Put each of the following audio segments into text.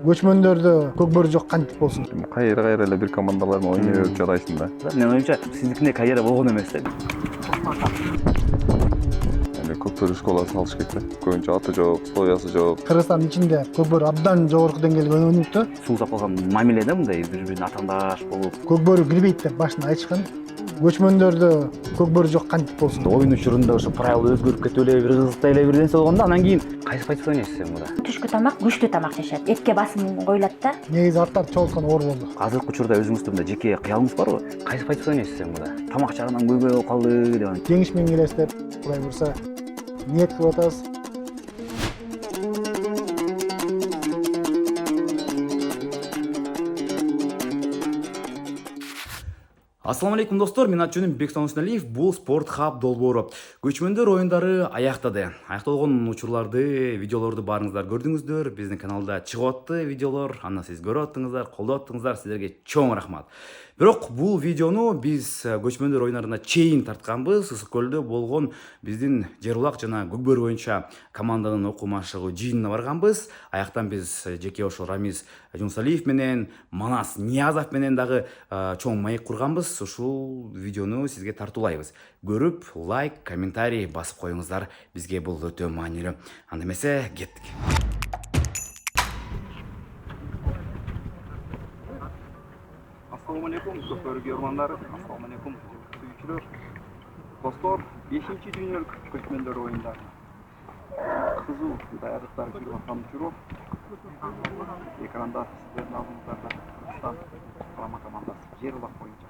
Көчмөндөрдө көкбөрү жок кантип болсун? Кайра эле бир командалар менен ойной берип жарайсың да. Менин оюмча сиздикине карьера болгон эмес да. Эми көкбөрү школасы салыш керек да. Көбүнчө аты жок, соясы жок. Кыргызстандын ичинде көкбөрү абдан жогорку деңгээлде ойнойт да. Суу сапалган мамиле да мындай бири-бирине атаандаш болуп. Көкбөрү кирбейт деп башында айтышкан. Көчмөндөрдө көкбөрү жок кантип болсун? Оюн учурунда ошо правила өзгөрүп кетип эле бир кызыктай эле бир нерсе болгондо анан кийин кайсы позиция ойнойсуз сен мында? Түшкү тамак күчтүү тамак жешет. Этке басым коюлат да. Негизи аттар чогулткан оор болду. Азыркы учурда өзүңүздүн мындай жеке кыялыңыз барбы? Кайсы позиция ойнойсуз сен мында? Тамак жагынан көйгөй болуп калды деп. Жеңиш менен келесиз деп Кудай буйрса ниет кылып атабыз. Ассаламу алейкум достор, мен аты жөнүм Бексон Усналиев, бул Спорт Хаб долбоору. Көчмөндөр оюндары аяктады. Аякталган учурларды, видеолорду баарыңыздар көрдүңүздөр. Биздин каналда чыгып атты видеолор. Аны сиз көрүп аттыңыздар, колдоп аттыңыздар. Сиздерге чоң рахмат. Бирок бул видеону биз көчмөндөр оюндарына чейин тартканбыз. Ысык көлдө болгон биздин Жерулак жана Көкбөрү боюнча команданын окуу машыгуу жыйынына барганбыз. Аяктан биз жеке ошо Рамиз Жунсалиев менен, Манас Ниязов менен дагы чоң маек курганбыз. Ушул видеону сизге тартуулайбыз. Көрүп, лайк, комментарий басып коюңуздар. Бизге бул өтө маанилүү. Анда эмесе кеттик. Assalamu alaikum Көкбөрү көрөрмандары. Assalamu alaikum сүйүүчүлөр. Достор, 5-чи дүйнөлүк көчмөндөр оюндары. Кызуу даярдыктар жүрүп аткан учуру. Экранда сиздердин алдыңыздарда Кыргызстан курама командасы Жерулак боюнча.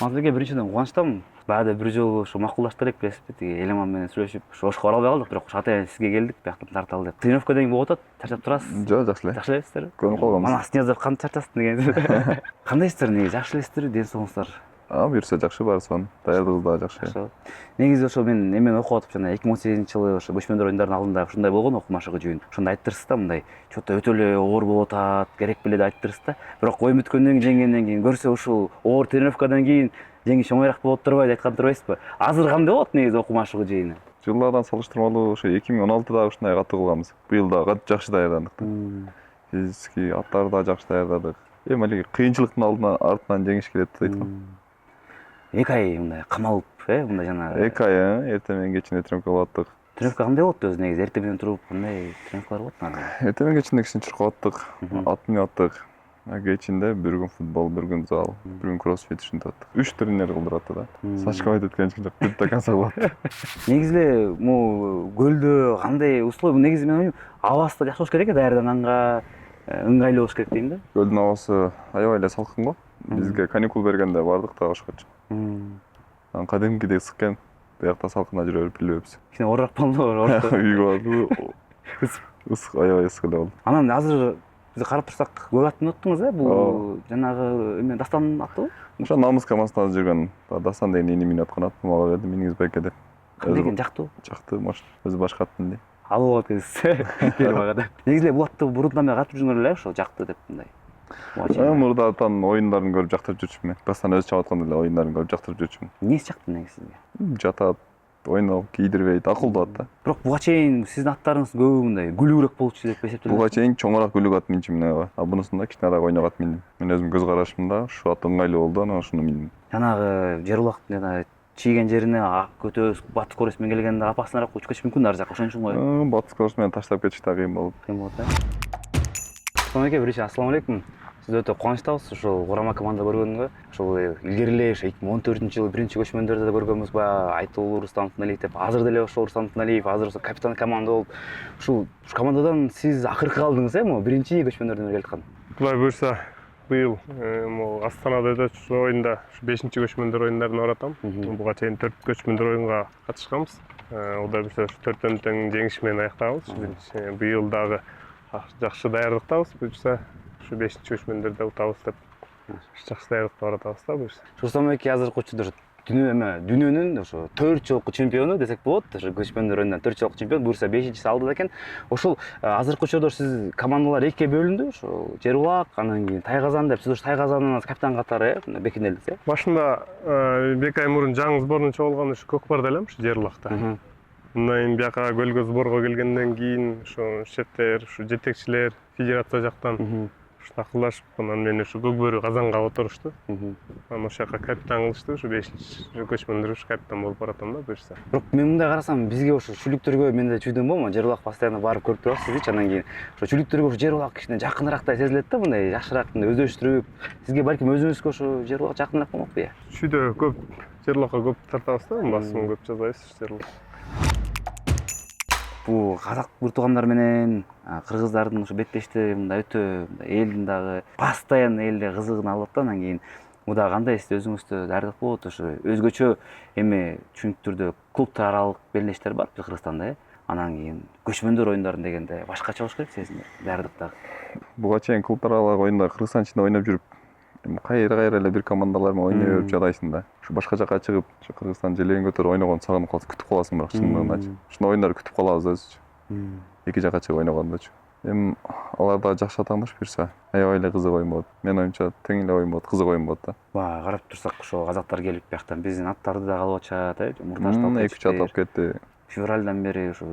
Азыркы биринчиден кубанычтамын. Баягы бир жолу ошо макулдаштык элек билесизби, тиги Элеман менен сүйлөшүп, ошого бара албай калдык, бирок атайын сизге келдик, бияктан тарталы деп. Тренировкадан кийин болуп атат, чарчап турасыз. Жок, жакшы эле. Жакшы элесиздер? Көрүнүп калганбыз. Манас Ниязов кантип чарчасың деген. Кандайсыздар, неге жакшы элесиздер, ден соолугуңуздар? Буюрса жакшы барысыбан. Даярдыгыбыз да жакшы. Негизи ошо мен эмени окуп атып жана 2018-жылы ошо көчмөндөр оюндарынын алдында ушундай болгон окуу машыгуу жыйын. Ошондо айттырсыз да, мындай чөтө өтө эле оор болуп атат, керек беле деп айттырсыз да. Бирок оюн бүткөндөн кийин жеңгенден кийин көрсө ушул оор тренировкадан кийин жеңиш оңоюраак болуп турбайбы деп айткан турбайсызбы? Азыр кандай болот негизи окуу машыгуу жыйыны? Жылдардан салыштырмалуу ошо 2016-да ушундай катуу кылганбыз. Быйыл да жакшы даярдандык да. Физически аттарды да жакшы даярдадык. Эми алиги кыйынчылыктын артынан жеңиш келет деп айткам. 2 ай мындай камалып, мындай жана 2 ай эртең менен кечинде тренировка кылып аттык. тренировка кандай болот өзү негизи? Эртең менен туруп кандай тренировкалар болот анан? Эртең менен кечинде кичине чуркап аттык, ат минип аттык. Кечинде бир күн футбол, бир күн зал, бир күн кроссфит ушинтип аттык. 3 тренер кылдырып атты да. Сачкабайт өткөн жок, бүт до конца кылат. Негизи эле могу көлдө кандай условия? Негизи мен ойлойм, абасы да жакшы болуш керек даярданганга, ыңгайлуу болуш керек дейм да. Көлдүн абасы аябай эле салкын го. Бизге каникул бергенде бардык да ошкочу. Анан кадимкидей ысык экен. Биякта салкында жүрө берип билбеппиз. Кичине оорураак болду. Үйгө барды. Ысык, аябай ысык эле болду. Анан азыр биз карап турсак көп ат минип аттыңыз, бул жанагы эме Дастан аттыбы? Ошо намыс командасында жүргөн Дастан деген эни минип аткан ат, мага берди, миниңиз байке деп. Кандай экен, жактыбы? Жакты, машина. Өзү башка ат минди. Алып алып келиңиз. Бери мага деп. Негизи эле бул атты мурундан бери катып жүргөн эле ошо жакты деп мындай. Мурдатан оюндарын көрүп жактырып жүрчүмүн. Дастан өзү чабып атканда эле оюндарын көрүп жактырып жүрчүмүн. Эмнеси жакты негизи сизге? Жатат, ойноо кийдирбейт, акылдуу ат да. Бирок буга чейин сиздин аттарыңыз көбү мындай күлүүрөөк болчу деп эсептелет. Буга чейин чоңураак күлүк ат минчимин аябай. А бунусунда кичинераак ойнок ат миндим. Мен өзүм көз карашымда ушу ат ыңгайлуу болду, анан ошону миндим. Жанагы Жерулак жана чийген жерине көтө батыс скорость менен келгенде апасынараак учуп кетиш мүмкүн ар жака, ошон үчүн го. Батыс скорость менен таштап кетиш да кыйын болот. Аке, биринчи ассаламу алейкум. Сиз өтө кубанычтабыз ушул курама команда көргөнгө. Ошол илгери эле ошо 2014-жылы биринчи көчмөндөрдө да көргөнбүз, баягы Айтыл Рустам Тыналиев деп. Азыр деле ошол Рустам Тыналиев, азыр ошо капитан команда болуп. Ушул командадан сиз акыркы калдыңыз, могу биринчи көчмөндөрдөн бери келаткан. Кудай буйрса, быйыл могу Астанада өтөчү оюнда 5-чи көчмөндөр оюндарына баратам. Буга чейин 4 көчмөндөр оюнга катышканбыз. Кудай буйрса 4-төн тең жеңиш менен аяктабыз. Быйыл дагы жакшы даярдыктабыз. Буйрса 5-чи көчмөндөрдө утабыз деп жакшы даярдыкта баратабыз да буюрса. Рустам эки азыркы учурда дүйнөнүн ошо 4 жолку чемпиону десек болот. Ошо көчмөндөр оюнунан 4 жолку чемпион, буюрса 5-чиси алдыда экен. Ошол азыркы учурда сиз командалар экиге бөлүндү. Ошо Жерулак, анан кийин Тайгазан деп. Сиз ошо Тайгазандан капитан катары бекинелдиз. Башында 2 ай мурун жаңы сборный чогулган ушу Көкпарда элем, ушу Жерулакта. Мындан кийин бияка көлгө сборго келгенден кийин ошо шефтер, ушу жетекчилер, федерация жактан ушу акылдашып, анан мени ушу Көкбөрү Казанга отурушту. Анан ошол жака капитан кылышты, ушу 5-чи көчмөндөр ушу капитан болуп баратам да буюрса. Бирок мен мындай карасам, бизге ошо чүлүктөргө мен да чүйдүм болму, Жер булак постоянно барып көрүп турасызчы, анан кийин ошо чүлүктөргө ушу Жер булак кичине жакыныраактай сезилет да, мындай жакшыраак мындай өздөштүрүп. Сизге балким өзүңүзгө ошо Жер булак жакыныраак болмокпу я? Чүйдө көп Жер булакка көп тартабыз да, басым көп жасайбыз Жер булак. Бул казак бир туугандар менен кыргыздардын ошо беттешти мындай өтө элдин дагы постоянно элде кызыгын алып да, анан кийин муда кандай сиз өзүңүздү даярдык болот ошо өзгөчө эми түшүнүктүү клубтар аралык белдештер бар Кыргызстанда, анан кийин көчмөндөр оюндарын дегенде башкача болуш керек сезиңер даярдыктагы. Буга чейин клубтар аралык оюндар Кыргызстан ичинде ойноп жүрүп, кайра эле бир командалар менен ойной берип жадайсың да. Ушу башка жака чыгып, ушу Кыргызстан желегин көтөрүп ойногонду сагынып каласың, күтүп каласың, бирок чындыгындачы. Ушундай оюндар күтүп калабыз өзүчү. Эки жака чыгып ойногондочу. Эми алар да жакшы атаңдаш берсе, аябай эле кызык ойун болот. Менин оюмча тең эле оюн болот, кызык оюн болот да. Баа карап турсак ошо казактар келип бияктан биздин аттарды да алып ачат, мурташтап 2-3 ат алып кетти. Февралдан бери ушу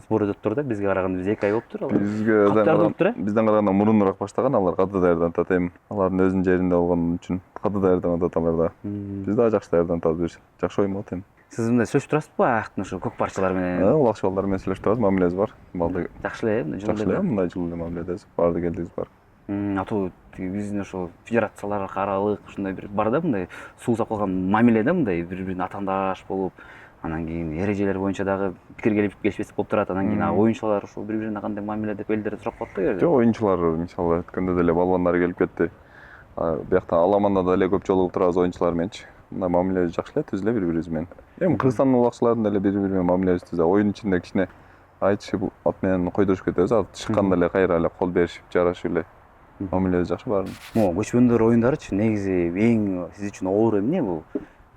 сбор өтөптүр да, бизге караганда биз 2 ай болуптур алар. Бизден караганда мурунураак баштаган, алар катуу даярданып атат. Эми алардын өзүнүн жеринде болгон үчүн катуу даярданып атат алар да. Биз да жакшы даярданып атабыз. Жакшы оюн болот эми. Сиз мындай сөйлөшүп турасызбы аяктын ошо көк парчалар менен? Улакчы балдар менен сөйлөшүп турабыз, мамилебиз бар. Балды Жакшы эле, мындай жакшы эле, мындай жылуу эле мамиле эдебиз. Барды келдибиз бар. Атуу биздин ошо федерациялар аралык ушундай бир бар да, мындай сулсап калган мамиле да, мындай бири-бирин атаандаш болуп, анан кийин эрежелер боюнча дагы пикир келишпестик болуп турат, анан кийин оюнчулар ошо бири-бирине кандай мамиле деп элдер сурап коет да. Жок, оюнчулар мисалы өткөндө деле балбандар келип кетти. Бияктан Аламанда деле көп жолугуп турабыз оюнчулар мененчи. Мындай мамиле жакшы эле түзүлө бири-бирибиз менен. Эми Кыргызстандын улакчыларын деле бири-бири менен мамилебиз түзө. Оюн ичинде кичине айтышып, ат менен койдурушуп кетебиз. Ат чыкканда эле кайра эле кол беришип, жарашып эле мамилебиз жакшы баарын. Могу көчмөндөр оюндарычы негизи эң сиз үчүн оор эмне бул?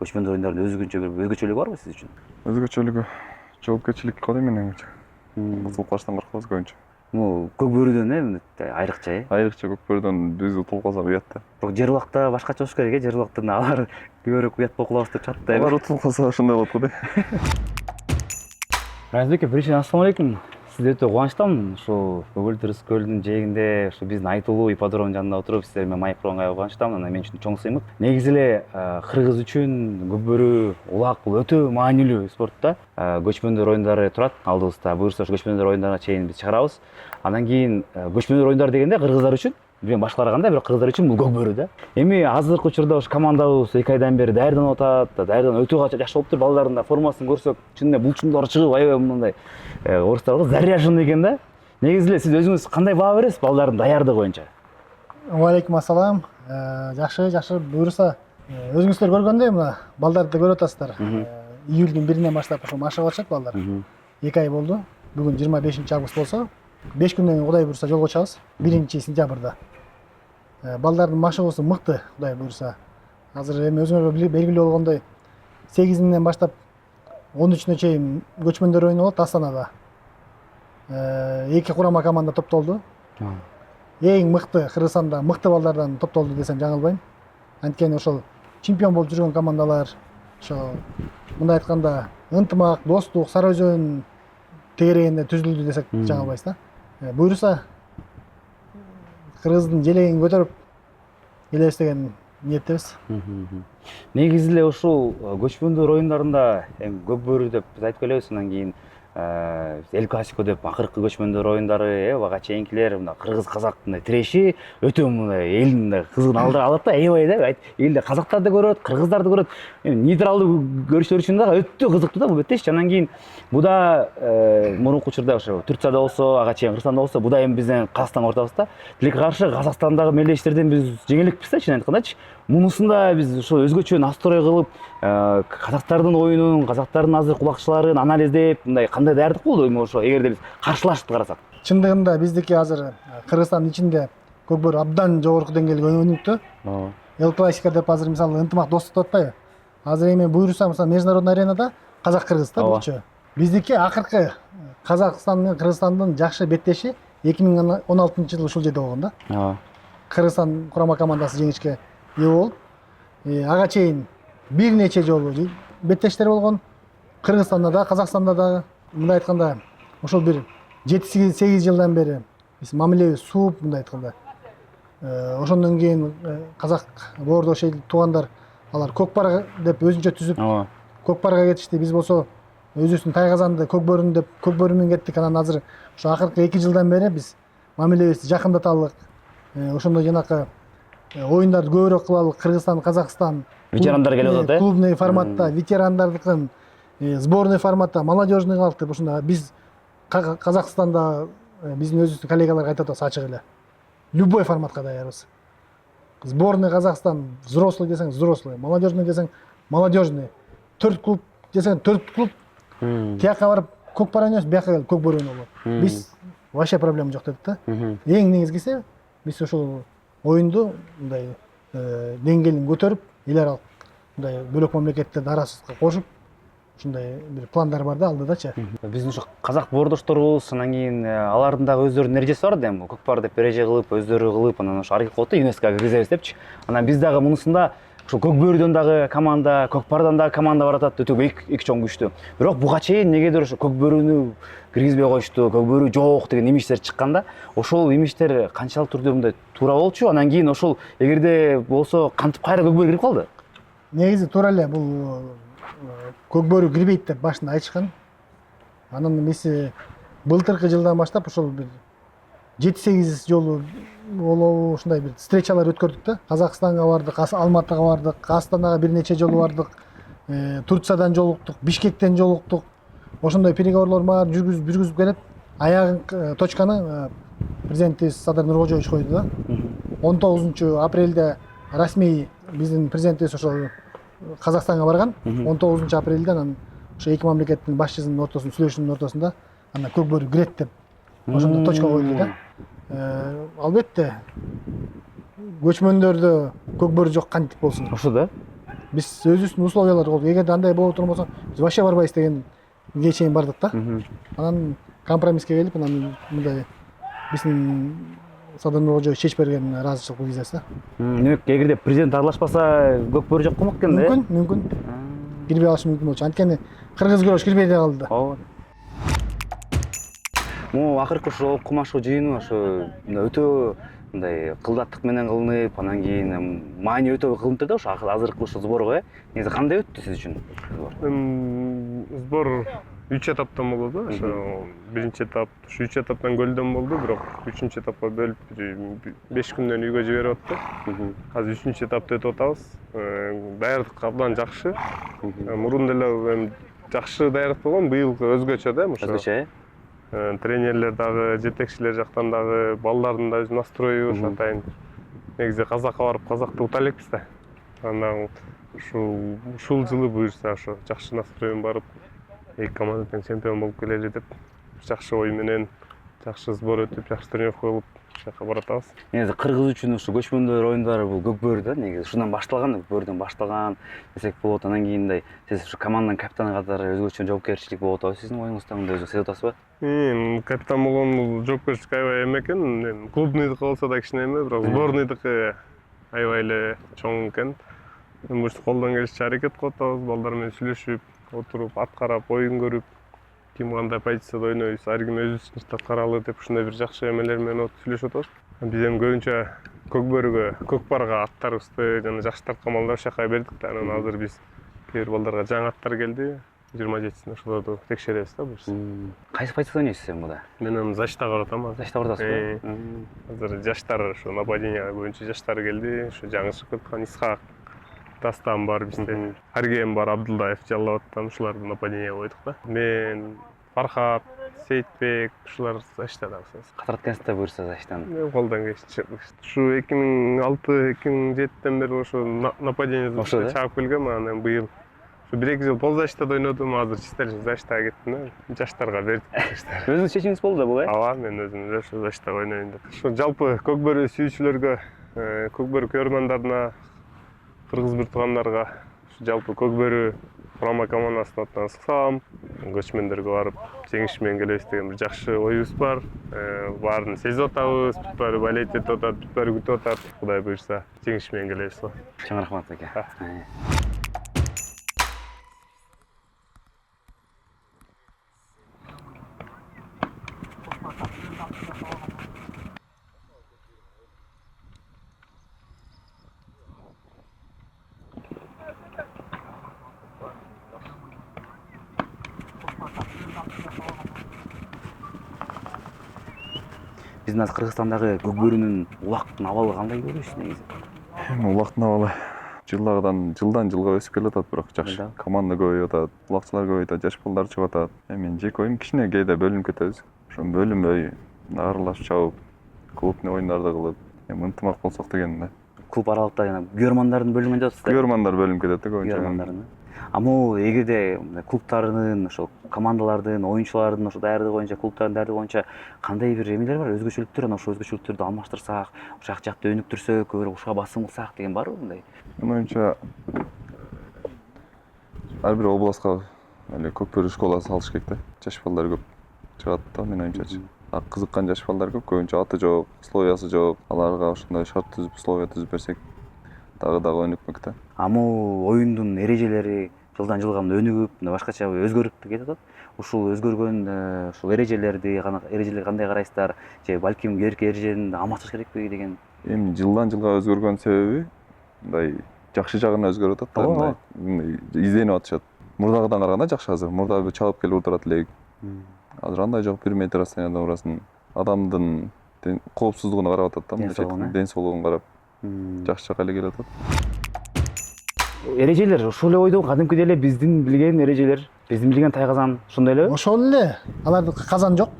Көчмөндөр оюндарынын өзгөчөлүгү барбы сиз үчүн? Өзгөчөлүгү жоопкерчилик кылат эми менимче. Утулуп калыштан коркобуз көбүнчө. Көкбөрүдөн айрыкча Айрыкча Көкбөрүдөн биз утулуп калсак уят да. Бирок Жер булакта башкача болуш керек, Жер булактан алар көбүрөөк уят болуп калабыз деп чат да. Алар утулуп калса ошондой болот го да. Разбек, биринчиден ассалам алейкум. Сизди өтө кубанычтамын. Ошо Көгөл көлүнүн жээгинде ошо биздин айтылуу ипподромдун жанында отуруп сиздер менен маек курганга кубанычтамын. Анан мен үчүн чоң сыймык. Негизи эле кыргыз үчүн Көкбөрү улак бул өтө маанилүү спорт да. Көчмөндөр оюндары турат алдыбызда. Буюрса ошо көчмөндөр оюндарына чейин биз чыгарабыз. Анан кийин көчмөндөр оюндары дегенде кыргыздар үчүн, мен башкаларга кандай, бирок кыргыздар үчүн бул Көкбөрү да. Эми азыркы учурда ошо командабыз 2 айдан бери даярданып атат. Даярдан өтө жакшы болуптур. Балдардын да формасын көрсөк, чын эле булчундары чыгып, аябай мындай орустарга заряженный экен да. Негизи эле сиз өзүңүз кандай баа бересиз балдардын даярдыгы боюнча? Алейкум ассалам. Жакшы буюрса өзүңүздөр көргөндөй мына балдарды көрүп атасыздар. Июлдун 1-инен баштап ошо машыга башlayт балдар. 2 ай болду. Бүгүн 25 август болсо, 5 күндөн кийин Кудай буюрса жолго чыгабыз. 1-сентябрда. Балдардын машыгуусу мыкты, Кудай буюрса. Азыр эми өзүңөргө белгилүү болгондой 8-инен баштап 13-үнө чейин көчмөндөр оюну болот Астанада. 2 курама команда топтолду. Эң мыкты Кыргызстанда мыкты балдардан топтолду десем жаңылбайм. Анткени ошол чемпион болуп жүргөн командалар, ошо мындай айтканда ынтымак, достук, Сары Өзөн тегерегинде түзүлдү десек жаңылбайбыз да. Буюрса Кыргыздын желегин көтөрүп келебиз деген ниеттебиз. Негизи эле ушул көчмөндөр оюндарында эми Көкбөрү деп биз айтып келебиз, анан кийин Эл Классико деп акыркы көчмөндөр оюндары, ага чейинкилер мына кыргыз казак мындай тиреши өтө мындай элдин кызыгын алат да, аябай да. Элде казактарды көрөт, кыргыздарды көрөт. Нейтралдуу көрүштөр үчүн да өтө кызыктуу да бул беттеш. Анан кийин буда мурунку учурда ошо Турцияда болсо, ага чейин Кыргызстанда болсо, буда эми биздин Казакстанга ортабызда. Тилекке каршы Казакстандагы мелдештерден биз жеңилиппиз да, чын айткандачы. Мунусунда биз ошо өзгөчө настрой кылып, казактардын оюнун, казактардын азыр кулакчыларын анализдеп, мындай кандай даярдык болду эми ошо эгерде биз каршылашып карасак. Чындыгында биздики азыр Кыргызстандын ичинде Көкбөрү абдан жогорку деңгээлге өнүктү. Эл Классико деп азыр мисалы ынтымак достук деп атпайбы? Азыр эми буюрса мисалы международный аренада казак-кыргыз да булчу. Биздики акыркы Казакстан менен Кыргызстандын жакшы беттеши 2016-жылы ушул жерде болгон да. Кыргызстан курама командасы жеңишке ээ болуп, ага чейин бир нече жолу беттештер болгон. Кыргызстанда да, Казакстанда да мындай айтканда ошол бир 7-8 жылдан бери биз мамилебиз сууп мындай айтканда. Ошондон кийин казак боордош эл туугандар алар көкпар деп өзүнчө түзүп ооба көкпарга кетишти. Биз болсо өзүбүздүн Тайгазанды көкбөрүн деп көкбөрү менен кеттик. Анан азыр ошо акыркы 2 жылдан бери биз мамилебизди жакындаталык. Ошондой жанакы оюндарды көбүрөөк кылалы. Кыргызстан, Казакстан ветерандар келип атат э? Клубный форматта, ветерандардыкын, сборный форматта, молодежный кылдык деп ошондо биз Казакстанда биздин өзүбүздүн коллегаларга айтып атабыз ачык эле. Любой форматка даярбыз. Сборный Казахстан, взрослый десең взрослый, молодежный десең молодежный. 4 клуб десең 4 клуб. Тияққа барып көкпар ойнайсың, бияққа келип көкбөр ойноо. Биз вообще проблема жок дедик да. Эң негизгиси биз ошол оюнду мындай деңгээлин көтөрүп, эл аралык мындай бөлөк мамлекеттерди арасызга кошуп, ушундай бир пландар бар да алдыдачы. Биздин ушу казак боордошторубуз анан кийин алардын дагы өздөрүнүн эрежеси бар да эми көкпар деп эреже кылып, өздөрү кылып анан ошо аракет кылып атты ЮНЕСКОга киргизебиз депчи. Анан биз дагы мунусунда ошо көкбөрүдөн дагы команда, көкпардан дагы команда бар атат, өтө эки чоң күчтүү. Бирок буга чейин негедир ошо көкбөрүнү киргизбей коюшту, көкбөрү жок деген имидждер чыкканда, ошол имидждер канчалык түрдө мындай туура болчу? Анан кийин ошол эгерде болсо кантип кайра көкбөрү кирип калды? Негизи туура эле бул көкбөрү кирбейт деп башында айтышкан. Анан биз былтыркы жылдан баштап ошол бир 7-8 жолу болобу ушундай бир встречалар өткөрдүк да. Казакстанга бардык, Алматыга бардык, Астанага бир нече жолу бардык. Турциядан жолуктук, Бишкектен жолуктук. Ошондой переговорлор бар жүргүзүп келет. Аягын точканы президентибиз Садыр Нуркожоевич койду да. 19 апрелде расмий биздин президентибиз ошол Казакстанга барган. 19 апрелде анан ошо эки мамлекеттин башчысынын ортосунда сүйлөшүүнүн ортосунда анан көкбөрү кирет деп ошондо точка койду да. Албетте көчмөндөрдө көкбөрү жок кантип болсун. Ошо да. Биз өзүбүздүн условиялар койдук. Эгерде андай боло турбосо биз вообще барбайбыз дегенге чейин бардык да. Анан компромисске келип анан мындай биздин Садыр Нуркожоевич чечип берген ыраазычылык билдиребиз да. Эгерде президент аралашпаса көкбөрү жок болмок экен да. Мүмкүн. Кирбей калышы мүмкүн болчу. Анткени кыргыз күрөш кирбей деле калды да. Ооба. Могу акыркы ошо кумашуу жыйыны ошо өтө мындай кылдаттык менен кылынып, анан кийин маани өтө кылынып да ошо азыркы ошо сборго негизи кандай өттү сиз үчүн? Сбор 3 этаптан болду. Ошо биринчи этап, ушу 3 этаптан көлдөн болду, бирок 3-үчү этапка бөлүп 5 күндөн үйгө жиберип атты. Азыр 3-үчү этапты өтүп атабыз. Даярдык абдан жакшы. Мурун деле жакшы даярдык болгон, быйылкы өзгөчө да, ошо. Өзгөчө э? Тренерлер дагы, жетекчилер жактан дагы, балдардын да настрою ошо атайын. Негизи казакка барып, казакты ута элекпиз да. Анан ушул жылы буюрса ошо жакшы настроен барып, эки команда тең чемпион болуп келели деп, жакшы ой менен, жакшы сбор өтүп, жакшы тренировка кылып, ошол жака баратабыз. Негизи кыргыз үчүн ушу көчмөндөр оюндары бул көкбөрү да, негизи ушундан башталган, көкбөрүдөн башталган десек болот. Анан кийин мындай сиз ушу команданын капитаны катары өзгөчө жоопкерчилик болуп атабы сиздин оюңузда, мындай өзү сезип атасызбы? Капитан болгон бул жоопкерчилик аябай эме экен. Клубныйдыкы болсо да кичине эме, бирок сборныйдыкы аябай эле чоң экен. Бул колдон келишинче аракет кылып атабыз, балдар менен сүйлөшүп, отуруп, ат карап, оюн көрүп, ким кандай позицияда ойнойбуз, ар ким өзү үчүн аткаралы деп ушундай бир жакшы эмелер менен сүйлөшүп атабыз. Биз эми көбүнчө көкбөрүгө, көкпарга аттарыбызды жана жакшы тарткан балдар ошол жака бердик да. Анан азыр биз кээ бир балдарга жаңы аттар келди. 27-сине ошолорду текшеребиз да буюрса. Кайсы позицияда ойнойсуз эми мында? Мен эми защитага барып атам азыр. Защитта барасызбы? Азыр жаштар ошо нападение боюнча жаштар келди. Ошо жаңы чыгып аткан Исхак, Дастан бар бизде. Аргем бар, Абдулдаев, Жаллабаттан ушуларды нападение койдук да. Мен, Фархат, Сейитбек ушулар защитадабыз. Катар экенсиз да буюрса защиттан. Колдон келишинче. Ушу 2006-2007-тен бери ошо нападение чагып келгем, анан быйыл ушу 1-2 жыл ползащитада ойнодум, азыр чисто защитага кеттим. Жаштарга бердик. Өзүңүз чечимиңиз болду да бул э? Ооба, мен өзүм ошо защитага ойнойм деп. Ушу жалпы көкбөрү сүйүүчүлөргө, көкбөрү көрөрмандарына, кыргыз бир туугандарга, жалпы көкбөрү құрама командасының атынан салам. Көчмөндөргө барып жеңиш менен келебиз деген бир жакшы оюбуз бар. Баарын сезип атабыз, бүт баары болеть этип атат, бүт баары күтүп атат. Кудай буйрса, жеңиш менен келебиз. Чоң рахмат аке. биздин азыр Кыргызстандагы көк бөрүнүн улактын абалы кандай деп ойлойсуз негизи? Улактын абалы жылдан жылга өсүп келатат, бирок жакшы. Да. Команда көбөйүп атат, улакчылар көбөйүп атат, жаш балдар чыгып атат. Менин жеке оюм кичине кээде бөлүнүп кетебиз. Ошо бөлүнбөй аралашып чабып, клубный оюндарды кылып, ынтымак болсок деген да. Клуб аралыкта жана күйөрмандардын бөлүнгөн деп атасыздар. Күйөрмандар бөлүнүп кетет да көбүнчө. Күйөрмандардын. А могу эгерде клубтарынын, ошо командалардын, оюнчулардын ошо даярдыгы боюнча, клубтардын даярдыгы боюнча кандай бир эмелер бар, өзгөчөлүктөр, анан ошо өзгөчөлүктөрдү алмаштырсак, ошол жакты өнүктүрсөк, көбүрөөк ушуга басым кылсак деген барбы мындай? Менин оюмча ар бир областка эле көк бөрү школасы салыш керек да. Жаш балдар көп чыгат да, менин оюмчачы. Кызыккан жаш балдар көп, көбүнчө аты жок, условиясы жок. Аларга ошондой шарт түзүп, условия түзүп берсек, дагы өнүкмөк да. А могу оюндун эрежелери жылдан жылга өнүгүп, башкача өзгөрүп кетип атат. Ушул өзгөргөн ушул эрежелерди кандай карайсыздар? Же балким кээинки эрежени алмаштырыш керекпи деген? Эми жылдан жылга өзгөргөн себеби мындай жакшы жагына өзгөрүп атат да, мындай изденип атышат. Мурдагыдан караганда жакшы азыр. Мурда чалып келип отурат элек. Азыр андай жок, 1 метр расстоянияда урасын. Адамдын коопсуздугуна карап атат да, мындай ден соолугун карап. Жакшы жакка эле келип атат. Эрежелер ошол эле ойдо, кадимкидей эле биздин билген эрежелер, биздин билген тайказан ошондой элеби? Ошол эле. Алардыкы казан жок.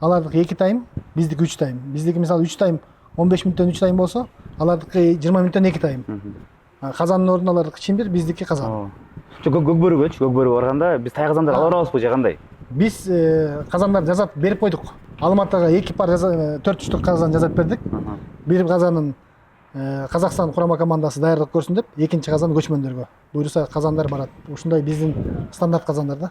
Алардыкы 2 тайм, биздики 3 тайм. Биздики мисалы 3 тайм 15 мүнөттөн 3 тайм болсо, алардыкы 20 мүнөттөн 2 тайм. Казандын ордуна алардыкы чимбир, биздики казан. Көк бөрүгөчү, көк бөрүгө барганда биз тайказандар ала барабызбы же кандай? Биз казандарды жасап берип койдук. Алматыга 2 пар 4 штук казан жасап бердик. Бир казанын Казакстан курама командасы даярдык көрсүн деп, экинчи казан көчмөндөргө. Буюрса казандар барат. Ушундай биздин стандарт казандар да.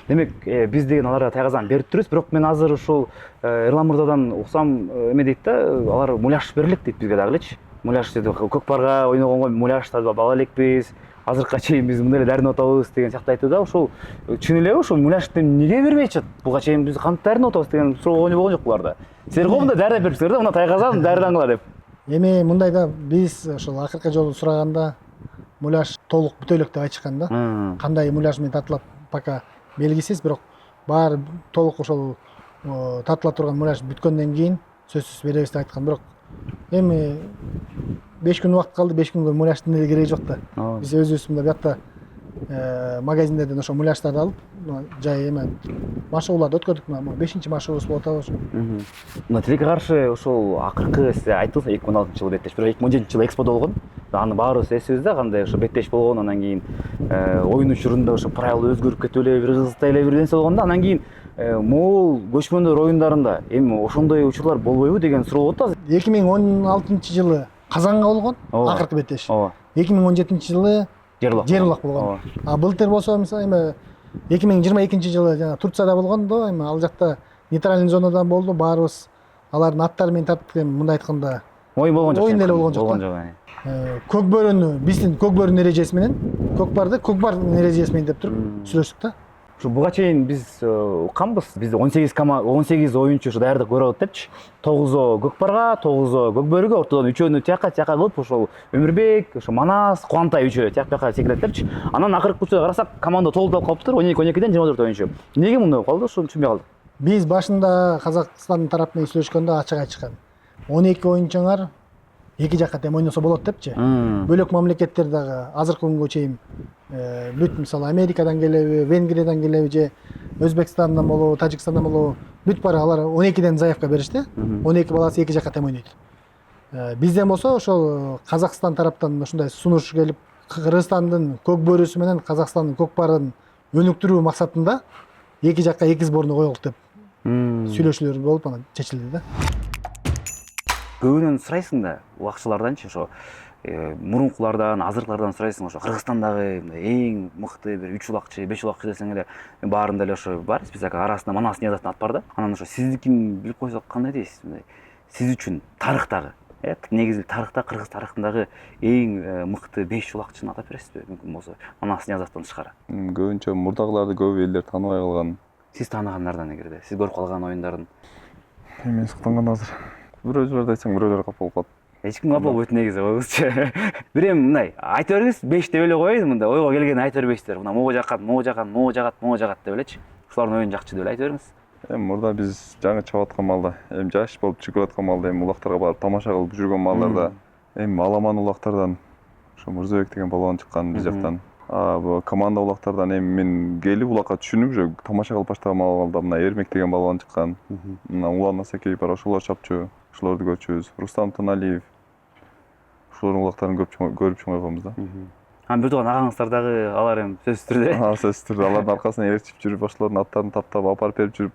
Демек, биз деген аларга тайказан берип турбуз, бирок мен азыр ушул Эрлан мырзадан уксам эме дейт да, алар муляж берилет дейт бизге дагы элечи. Муляж деди, көк парга ойногонго муляжды бала элекпиз. Азыркыга чейин биз мындай эле дарынып атабыз деген сыяктуу айтты да. Ошол чын элеби, ошол муляжды эмнеге бербей атышат? Буга чейин биз кантип дарынып атабыз деген суроо болгон жок буларда. Силер го мындай дайрап берипсиздер да, мына тайказан дайрдаңыла деп. Эми мындай да, биз ошол акыркы жолу сураганда муляж толук бүтө элек деп айтышкан да. Кандай муляж менен тартылат пока белгисиз, бирок баары толук ошол тартыла турган муляж бүткөндөн кийин сөзсүз беребиз деп айткан. Бирок эми 5 күн убакыт калды, 5 күнгө муляждын эле кереги жок да. Биз өзүбүз мында буякта магазиндерден ошо муляждарды алып, жай эме машыгууларды өткөрдүк. 5-чи машыгуубуз болуп атабы ошо. Мына тилекке каршы ошол акыркы сиз айттыңыз 2016-жылы беттеш, бирок 2017-жылы эксподо болгон. Аны баарыбыз эсибизде, кандай ошо беттеш болгон, анан кийин оюн учурунда ошо правила өзгөрүп кетип эле бир кызыктай эле бир нерсе болгон да. Анан кийин могул көчмөндөр оюндарында эми ошондой учурлар болбойбу деген суроо болот да. 2016-жылы Казанга болгон, акыркы беттеш. 2017-жылы жер булак болгон. А былтыр болсо мисалы 2022-жылы жана Турцияда болгон да, эми ал жакта нейтральный зонадан болду, баарыбыз алардын аттары менен тарттык. Эми мындай айтканда оюн болгон жок. Оюн эле болгон жок. Көк бөрүнү биздин көк бөрүнүн эрежеси менен, көк барды көк бардын эрежеси менен деп туруп сүйлөштүк да. Ушу буга чейин биз укканбыз. Бизде 18 оюнчу ушу даярдык көрүп атат депчи. 9о көк барга, 9о көк бөрүгө, ортодон үчөөнү тияка кылып, ошол Өмүрбек, ошо Манас, Кубантай үчөө тияка секирет депчи. Анан акыркы учурда карасак, команда толуп калыптыр. 12-12ден 24 оюнчу. Эмнеге мындай болуп калды? Ушуну түшүнбөй калдык. Биз башында Казакстандын тарапы менен сүйлөшкөндө ачык айтышкан. 12 оюнчуңар эки жакка тең ойносо болот депчи. Бөлөк мамлекеттер дагы азыркы күнгө чейин бүт мисалы Америкадан келеби, Венгриядан келеби же Өзбекстандан болобу, Тажикстандан болобу, бүт бара алар 12ден заявка беришти. 12 баласы эки жакка тең ойнойт. Бизден болсо ошол Казакстан тараптан ушундай сунуш келип, Кыргызстандын көк бөрүсү менен Казакстандын көк барын өнүктүрүү максатында эки жакка эки сборну коелук деп сүйлөшүүлөр болуп анан чечилди да. Көбүнөн сурайсың да, убакчыларданчы ошо мурункулардан, азыркылардан сурайсың, ошо Кыргызстандагы эң мыкты бир 3 улакчы, 5 улакчы десең эле баарында эле ошо бар, список арасында Манас Ниязовдун ат бар да. Анан ошо сиздикин билип койсок кандай дейсиз? Сиз үчүн тарыхтагы, негизи тарыхта, кыргыз тарыхындагы эң мыкты 5 улакчыны атап бересизби? Мүмкүн болсо Манас Ниязовдон тышкары. Көбүнчө мурдагыларды көп элдер тааныбай калган. Сиз тааныгандардан эгерде, сиз көрүп калган оюндарын. Мен суктанган азыр. Бирөөжүлөрдү айтсаң, бирөөлөр кап болуп калат. Эч ким кап болбойт негизи, койгузчу. Бир эми мындай айта бериңиз, 5 деп эле коеюн, мындай ойго келгенин айта бербейсиздер. Мына могу жакат деп элечи. ушулардын оюн жакчы деп эле айта бериңиз. Эми мурда биз жаңы чыгып аткан малда, эми жаш болуп чыгып аткан малда эми улактарга барып тамаша кылып жүргөн малдарда эми аламан улактардан ошо Мырзабек деген балбан чыккан биз жактан. Бу команда улактардан эми мен келип улакка түшүнүп уже тамаша кылып баштаган малда мына Эрмек деген балбан чыккан. Мына Улан Асакей бар, ошолор чапчу. Ошолорду көрчүбүз. Рустам Туналиев. Ошолордун улактарын көрүп чоңойгонбуз да. Бир тууган агаңыздар дагы алар эми сөзсүз түрдө. Сөзсүз түрдө алардын аркасынан ээрчип жүрүп, ошолордун аттарын таптап алып берип жүрүп,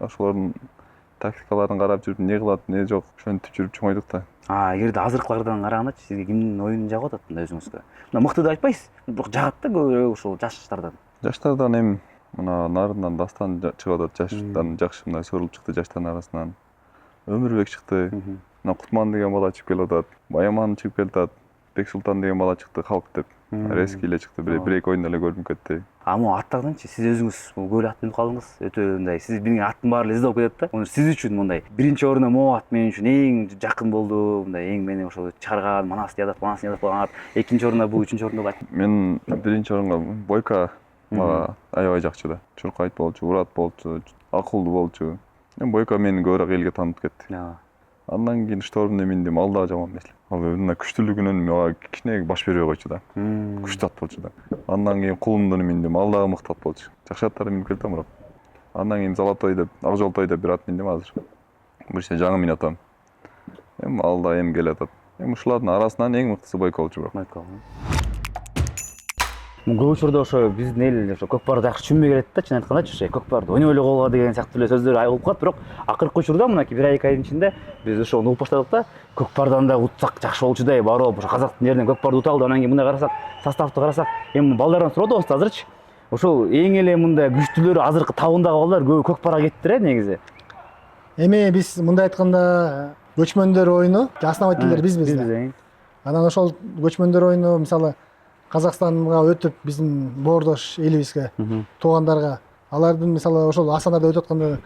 ошолордун тактикаларын карап жүрүп, не кылат, не жок, ошентип жүрүп чоңойдук да. Эгерде азыркылардан карагандачы, сизге кимдин оюну жагып атат мында өзүңүзгө? Мына мыкты деп айтпайсыз, бирок жагат да көбүрөөк ушул жаштардан. Жаштардан эми мына Нарындан Дастан чыгып атат, жаштан жакшы мындай сурулуп чыкты жаштардын арасынан. Өмүрбек чыкты. Мына Кутман деген бала чыгып келип атат. Баяман чыгып келип атат. Бексултан деген бала чыкты, Халк деп. Резки эле чыкты, бир-эки оюнда эле көрүнүп кетти. Могу аттарданчы сиз өзүңүз көп эле ат минип калдыңыз. Өтө мындай сиз билген аттын баары эле эсте болуп кетет да. Сиз үчүн мындай биринчи орунда могу ат мен үчүн эң жакын болду, мындай эң мени ошол чыгарган Манас Ядап болгон ат. Экинчи орунда бул, үчүнчү орунда бул. Мен биринчи орунга Бойка мага аябай жакчу да. Чуркайт болчу, Урат болчу, акылдуу болчу. Бойка мени көбүрөөк элге таанып кетти. Андан кийин Штормдо миндим, ал да жаман эмес эле. Ал мына күчтүүлүгүнөн мага кичине баш бербей койчу да. Күчтүү ат болчу да. Андан кийин Кулумдону миндим, ал дагы мыкты ат болчу. Жакшы аттарды минип келдим бирок. Андан кийин Золотой деп, Акжолтой деп бир ат миндим азыр. Бирсе жаңы минип атам. Эми ал да эми келе атат. Эми ушулардын арасынан эң мыктысы Бойко болчу бирок. Көп учурда ошо биздин эл ошо көкпарды жакшы түшүнбөй келет да, чын айткандачы, ошо көкпарды ойноп эле койгула деген сыяктуу эле сөздөр болуп калат, бирок акыркы учурда мынакей 1-2 айдын ичинде биз ошо угуп баштадык да, көкпардан да утсак жакшы болчудай, баары ошо казактын жеринен көкпарды уталды, анан кийин мындай карасак, составты карасак, эми балдардан сурап атабыз азырчы. Ошол эң эле мындай күчтүүлөрү азыркы табындагы балдар көбү көкпарга кеттир негизи. Эми биз мындай айтканда көчмөндөр оюну основательдери бизбиз да. Анан ошол көчмөндөр оюну мисалы Казакстанга өтүп биздин боордош элибизге, туугандарга, алардын мисалы ошол Астанада өтүп атканда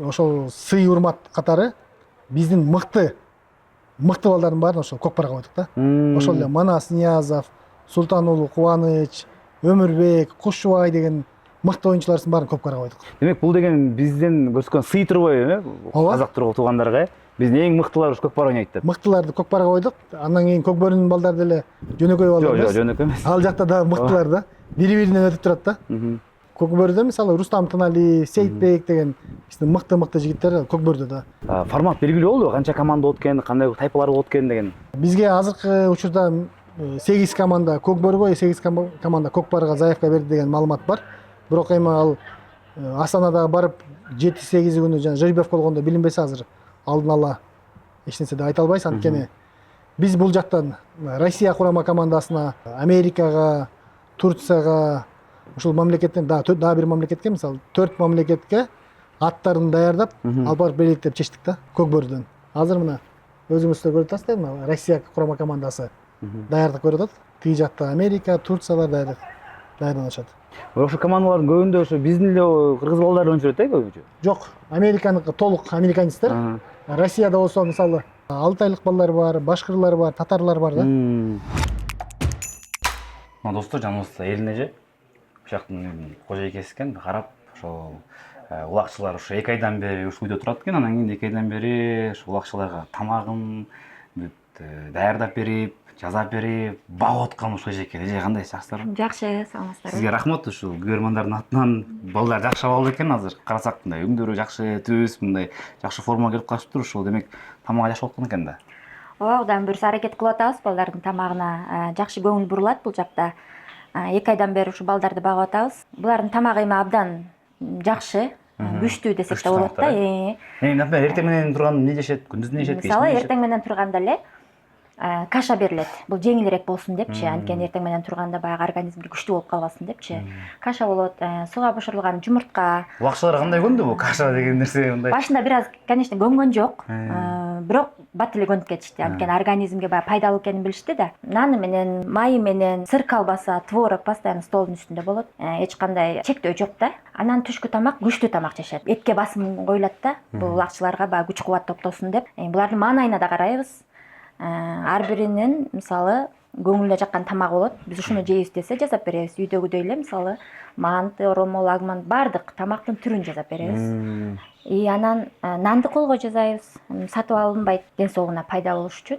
ошол сый урмат катары биздин мыкты балдардын баарын ошол көкпарга койдук да. Ошол эле Манас Ниязов, Султан уулу Кубаныч, Өмүрбек, Кушубай деген мыкты оюнчулардын баарын көкпарга койдук. Демек бул деген бизден көрсөткөн сый турбайбы, казак туугандарга? Биздин эң мыктылар ушу көкпар ойнойт деп. Мыктыларды көкпарга койдук. Андан кийин Көкбөрүнүн балдары деле жөнөкөй балдар эмес. Жок, жөнөкөй эмес. Ал жакта да мыктылар да. Бири-биринен өтүп турат да. Көкбөрдө мисалы Рустам Туналиев, Сейитбек деген биздин мыкты жигиттер Көкбөрдө да. Формат белгилүү болду, канча команда болот экен, кандай тайпалар болот экен деген. Бизге азыркы учурда 8 команда Көкбөргө, 8 команда Көкпарга заявка берди деген маалымат бар. Бирок эми ал Астанада барып 7-8 күнү жана жеребьевка болгондо билинбесе азыр алдын ала эч нерсе деп айта албайсыз, анткени биз бул жактан Россия курама командасына, Америкага, Турцияга, ушул мамлекеттен дагы бир мамлекетке, мисалы 4 мамлекетке аттарын даярдап, алып барып белгилеп чечтик да Көкбөрдөн. Азыр мына өзүңүздөр көрүп атасыздар, мына Россия курама командасы даярдык көрүп атат. Тиги жакта Америка, Турциялар даярданышат. Ошо командалардын көбүндө ошо биздин эле кыргыз балдары ойноп жүрөт көбүнчө. Жок, Американыкы толук американецтер. Россияда болсо мисалы алтайлык балдар бар, башкырлар бар, татарлар бар да. Мына достор, жаныбызда Элин эже ушактын кожойкеси экен, карап ошол улакчылар ошо 2 айдан бери ушул үйдө турат экен, анан кийин 2 айдан бери ошол улакчыларга тамагын даярдап берип, жазап берип, багып аткан ушул эже эже кандай, жакшысыздарбы? Жакшы, саламатсыздарбы? Сизге рахмат, ушул көрөрмандардын атынан. Балдар жакшы абалда экен азыр. Карасак мындай өңдөрү жакшы, түз, мындай жакшы формага келип калышыптыр. Ушул демек тамагы жакшы болуп экен да. Ооба, кудай буюрса аракет кылып атабыз, балдардын тамагына жакшы көңүл бурулат бул жакта. 2 айдан бери ушу балдарды багып атабыз. Булардын тамагы эми абдан жакшы, күчтүү десек да болот да. Например, эртең менен турганда эмне жешет, күндүз эмне жешет? Мисалы, эртең менен турганда эле каша берилет. Бул жеңилирээк болсун депчи, анткени эртең менен турганда баягы организмге күчтүү болуп калбасын депчи. Каша болот, сууга бышырылган жумуртка. Улакчылар кандай көндү бул каша деген нерсе мындай? Башында бир аз, конечно, көнгөн жок. Бирок бат эле көнүп кетишти. Анткени организмге баягы пайдалуу экенин билишти да. Наны менен, майы менен, сыр колбаса, творог постоянно столдун үстүндө болот. Эч кандай чектөө жок да. Анан түшкү тамак, күчтүү тамак жешет. Этке басым коюлат да. Бул улакчыларга баягы күч кубат топтосун деп. Булардын маанайына да карайбыз. Ар биринин мисалы көңүлүнө жаккан тамак болот. Биз ушуну жейбиз десе жасап беребиз. Үйдөгүдөй эле мисалы манты, ромол, агман баардык тамактын түрүн жасап беребиз. И анан нанды колго жасайбыз. Сатып алынбайт, ден соолугуна пайдалуу болуш үчүн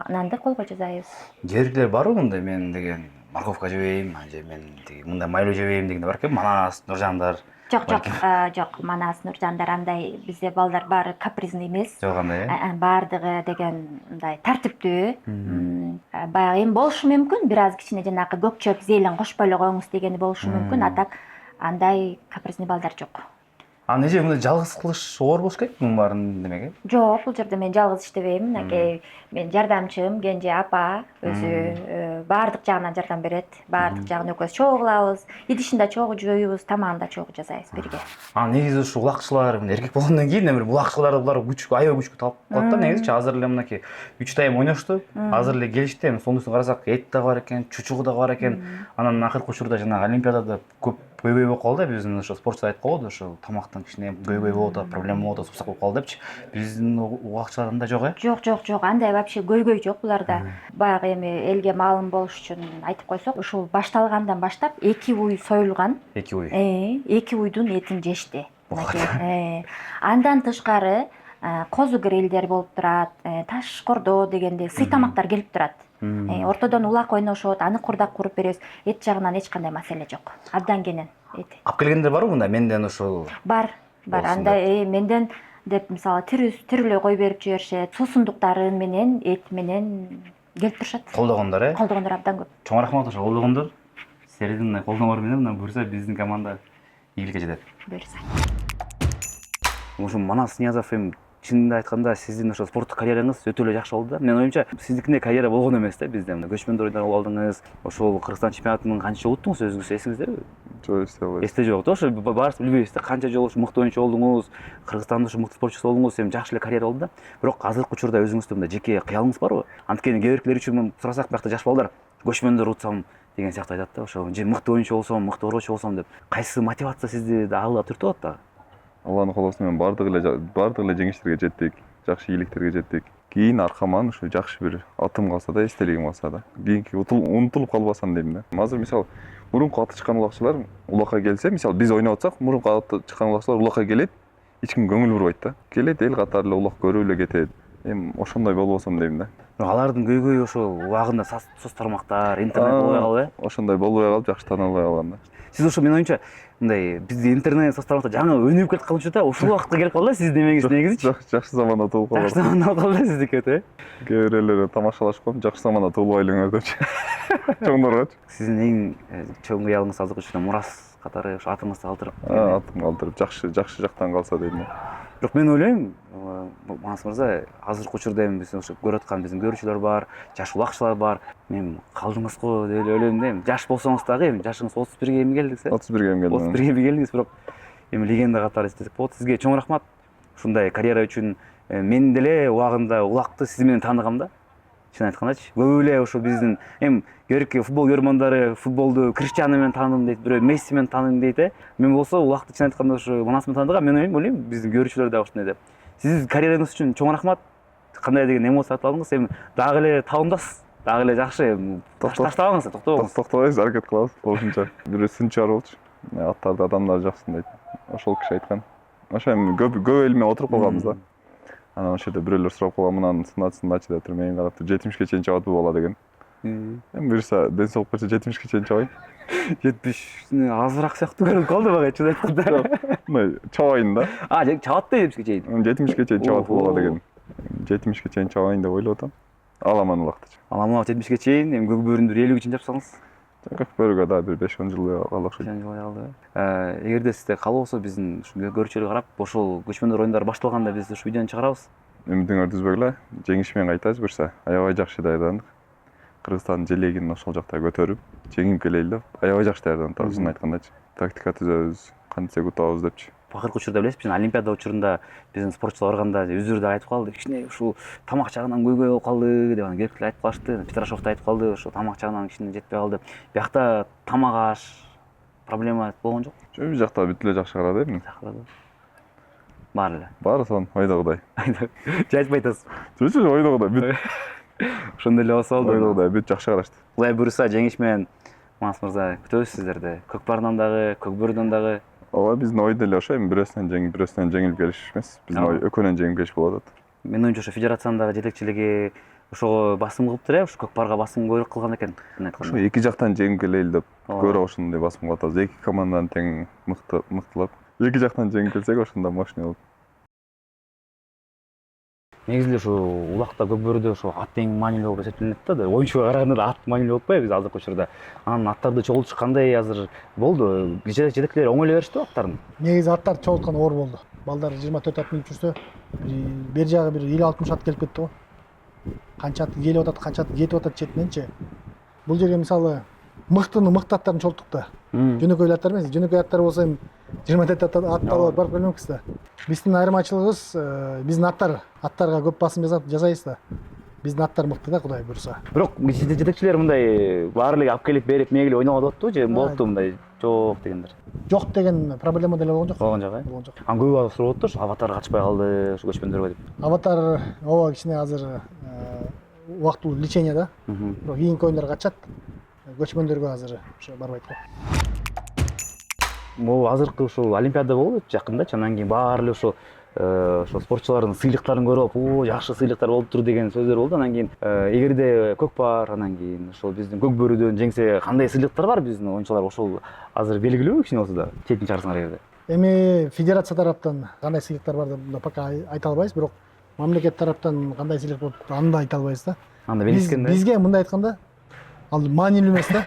нанды колго жасайбыз. Жергилер барбы мындай мен деген морковка жебейм, же мен мындай майлуу жебейм дегендер бар экен, Манас, Нуржандар. Жок, Манас, Нуржандар андай бизде балдар баары капризный эмес. Жок андай. Баардыгы деген мындай тартиптүү. Баягы эми болушу мүмкүн, бир аз кичине жанагы көк чөп, зелень кошпой эле коюңуз дегени болушу мүмкүн, а так андай капризный балдар жок. Аны же мындай жалгыз кылыш оор болуш керек мунун баарын демек, Жок, бул жерде мен жалгыз иштебейм. Мынакей мен жардамчым, Кенже апа өзү баардык жагынан жардам берет. Баардык жагын экөөбүз чогуу кылабыз. Идишин да чогуу жууйбуз, тамагын да чогуу жасайбыз бирге. Негизи ушу улакчылар эркек болгондон кийин эми улакчылар булар аябай күчкө талап калат да негизичи. Азыр эле мынакей 3 тайм ойношту. Азыр эле келишти. Эми сонун карасак, эт да бар экен, чучугу да бар экен. Анан акыркы учурда жанагы Олимпиадада көп көйгөй болуп калды. Биздин ошо спортчулар айтып коебуз, ошо тамактан кичине көйгөй болуп атат, проблема болуп атат, сусак болуп калды депчи. Биздин улакчыларында жок Жок, андай вообще көйгөй жок буларда. Баягы эми элге маалым болуш үчүн айтып койсок, ушул башталгандан баштап 2 уй союлган. 2 уй. 2 уйдун этин жешти. Андан тышкары козу грилдер болуп турат, таш кордо дегенде сый тамактар келип турат. Ортодон улак ойношот, аны курдак куруп беребиз. Эт жагынан эч кандай маселе жок. Абдан кенен эт. Алып келгендер барбы мында? Менден ушул бар. Андай менден деп мисалы тирүүлөй кой берип жиберишет. Суусундуктарын менен, эт менен келип турушат. колдогондор, Колдогондор абдан көп. Чоң рахмат ошо колдогондор. Силердин колдооңор менен мына буюрса биздин команда ийгиликке жетет. Буюрса. Ошо Манас Ниязов эми чынында айтканда сиздин ошо спорттук карьераңыз өтө эле жакшы болду да. Менин оюмча сиздикиндей карьера болгон эмес да бизде. Мына көчмөндөр ойндар алдыңыз. Ошол Кыргызстан чемпионатынын канча жолу өттүңүз өзүңүз эсиңиздеби? Жок, эсте албайм. Эсте жок да. Ошо баарыбыз билбейбиз да канча жолу мыкты оюнчу болдуңуз, Кыргызстандын ошо мыкты спортчусу болдуңуз, эми жакшы эле карьера болду да. Бирок азыркы учурда өзүңүздүн мындай жеке кыялыңыз барбы? Анткени кээ биркилер үчүн сурасак, биякта жаш балдар көчмөндөр утсам деген сыяктуу айтат да. Ошо же мыкты оюнчу болсом, мыкты ороочу болсом деп. Кайсы мотивация сизди алга түртүп атат да? Алланын колосу менен баардык эле жеңиштерге жеттик, жакшы ийгиликтерге жеттик. Кийин аркаман ушу жакшы бир атым калса да, эстелигим калса да, кийинки унутулуп калбасын дейм да. Азыр мисалы мурунку аты чыккан улакчылар улакка келсе, мисалы биз ойноп атсак, мурунку аты чыккан улакчылар улакка келет, эч ким көңүл бурбайт да. Келет, эл катары эле улак көрүп эле кетет. Эми ошондой болбосом дейм да. Алардын көйгөйү ошол убагында соц тармактар, интернет болбой калып, ошондой болбой калып, жакшы таана албай калган да. Сиз ошо менин оюмча мындай бизде интернет соц тармактар жаңы өнүгүп кетип калган учурда ушул убакытка келип калды сиздин эмеңиз негизичи. Жакшы заманда туулуп калды. Жакшы заманда калды сиздики да. Кээ бирлери тамашалашып коем, жакшы заманда туулбайлыңар депчи. Чоңдоргочу. Сиздин эң чоң кыялыңыз азыркы учурда мурас катары ошо атыңызды калтырып. Атым калтырып, жакшы жактан калса дейм да. Бирок мен ойлойм, Манас мырза, азыркы учурда эми биз ошо көрүп аткан биздин көрүүчүлөр бар, жаш улакчылар бар. Мен калдыңыз го деп эле ойлойм да. Жаш болсоңуз дагы эми жашыңыз 31ге эми келдиңиз, 31ге эми келдим. 31ге эми келдиңиз, бирок эми легенда катары эстесек болот. Сизге чоң рахмат. Ушундай карьера үчүн мен деле убагында улакты сиз менен тааныгам да. Чын айткандачы, көп эле ошо биздин эми көркөй футбол көрөрмандары футболду Криштиану менен тааныдым дейт, бирөө Месси менен тааныдым дейт. Мен болсо улакты чын айтканда ошо Манас менен тааныдым. Мен ойлойм, биздин көрүүчүлөр дагы ушундай деп. Сиз карьераңыз үчүн чоң рахмат. Кандай деген эмоция алдыңыз, эми дагы эле табындасыз, дагы эле жакшы таштабаңыз, токтобоңуз. Токтобойбуз, аракет кылабыз болушунча. Бирөө сын чыгарып болчу. Аттарды адамдар жаксын дейт. Ошол киши айткан. Ошо эми көп эл менен отуруп калганбыз да. Анан ошол жерде бирөөлөр сурап калган, мынаны сындачы деп туруп, мен карап 70ке чейин чабат бала деген. Эми буюрса ден соолук берсе 70ке чейин чабайын. 70 азыраак сыяктуу көрүнүп калды мага, чын айтканда. Мындай чабайын да. Чабат да 70ке чейин. 70ке чейин чабат бала деген. 70ке чейин чабайын деп ойлоп атам. Аламан улактычы. Аламан 70ке чейин, эми көкбөрүндү 50 үчүн чапсаңыз. Көкбөрүгө да бир 5-10 жыл калды окшойт. 5 жыл калды. Эгерде сизде калуу болсо биздин ушу көрүүчүлөргө карап, ошол көчмөндөр оюндары башталганда биз ушу видеону чыгарабыз. Үмүтүңөрдү үзбөгүлө, жеңиш менен кайтабыз буюрса. Аябай жакшы даярдандык. Кыргызстандын желегин ошол жакта көтөрүп, жеңип келели деп, аябай жакшы даярданып атабыз, чын айткандачы. Тактика түзөбүз, кантсек утабыз депчи. Акыркы учурда билесиз, биздин Олимпиада учурунда биздин спортчулар барганда өзүрү да айтып калды. Кичине ушул тамак жагынан көйгөй болуп калды деп, анан келиптер айтып калышты. Петрашов да айтып калды, ошо тамак жагынан кичине жетпей калды. Биякта тамак аш проблема болгон жок. Бул жакта бүт эле жакшы карады эми. Баары эле. Баары сон ойдогудай. Же айтпай атасыз. Жок, ойдогудай бүт. Ошондой эле болсо болду. Ойлогудай бүт жакшы карашты. Кудай буюрса жеңиш менен Манас мырза күтөбүз сиздерди. Көкпардан дагы, Көкбөрүдөн дагы. Ооба биздин ой деле ошо, эми бирөөсүнөн жеңип, бирөөсүнөн жеңилип келиш эмес. Биздин ой экөөнөн жеңип келиш болуп атат. Менин оюмча ошо федерациянын дагы жетекчилиги ошого басым кылыптыр, ошо көкпарга басым көбүрөөк кылган экен. Ошо эки жактан жеңип келели деп көрө ошондой басым кылып атабыз. Эки команданын тең мыктылап. Эки жактан жеңип келсек ошондо мощный болот. Негизи эле ушу улакта Көкбөрүдө ошо ат эң маанилүү болуп эсептелинет да. Оюнчуга караганда да ат маанилүү болуп атпайбы биз азыркы учурда. Анан аттарды чогултуш кандай азыр болду? Жетектелер оңой эле беришти аттарын. Негизи аттарды чогулткан оор болду. Балдар 24 ат минип жүрсө, бер жагы бир 50-60 ат келип кетти го. Канча ат келип атат, канча ат кетип атат четиненчи. Бул жерге мисалы мыктыны мыкты аттарын чогулттук да. Жөнөкөй аттар эмес, жөнөкөй аттар болсо эми 24 ат алып барып келмекпиз да. Биздин айырмачылыгыбыз биздин аттарга көп басым жасайбыз да. Биздин аттар мыкты да, Кудай буйрса. Бирок жетекчилер мындай баары эле алып келип берип мегиле ойногон атпыбы же болупту мындай жок дегендер. Жок деген проблема деле болгон жок. Болгон жок, э? Болгон жок. Анан көп сурап атты ошо аватар качпай калды, ошо көчмөндөргө деп. Аватар ооба кичине азыр убактылуу лечение да. Бирок кийинки оюндар качат. Көчмөндөргө азыр ошо барбайт го. Могу азыркы ушул Олимпиада болду жакындачы, анан кийин баары эле ошо спортчулардын сыйлыктарын көрүп, жакшы сыйлыктар болуптур деген сөздөр болду. Анан кийин эгерде көкпар, анан кийин ошол биздин Көкбөрүдөн жеңсе кандай сыйлыктар бар биздин оюнчуларга, ошол азыр белгилүүбү кичине болсо да? Четин чыгарсаңар эгерде. Эми федерация тараптан кандай сыйлыктар бар деп пока айта албайбыз, бирок мамлекет тараптан кандай сыйлык болуп аны да айта албайбыз да. Анда белгискенде бизге мындай айтканда ал маанилүү эмес да.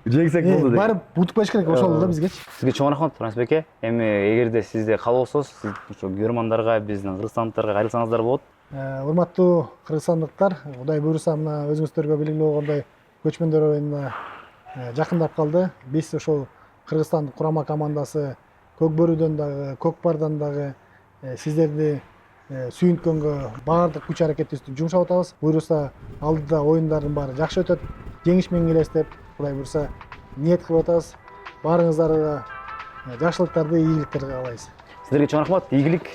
жеңсек болду деп. Барып утуп коюш керек, ошол да бизгечи. Сизге чоң рахмат, Туранис беке. Эми эгерде сизде каалоосоз, сиз ошо көрөрмандарга, биздин кыргызстандыктарга кайрылсаңыздар болот. Урматтуу кыргызстандыктар, Кудай буйрса мына өзүңүздөргө белгилүү болгондой көчмөндөр оюнуна жакындап калды. Биз ошол Кыргызстандын курама командасы Көкбөрүдөн дагы, Көкпардан дагы сиздерди сүйүнткөнгө баардык күч аракетибизди жумшап атабыз. Буйрса алдыда оюндардын баары жакшы өтөт. Жеңиш менен келебиз деп Кудай буйрса ниет кылып атабыз. Баарыңыздарга жакшылыктарды, ийгиликтерди каалайбыз. Сиздерге чоң рахмат, ийгилик.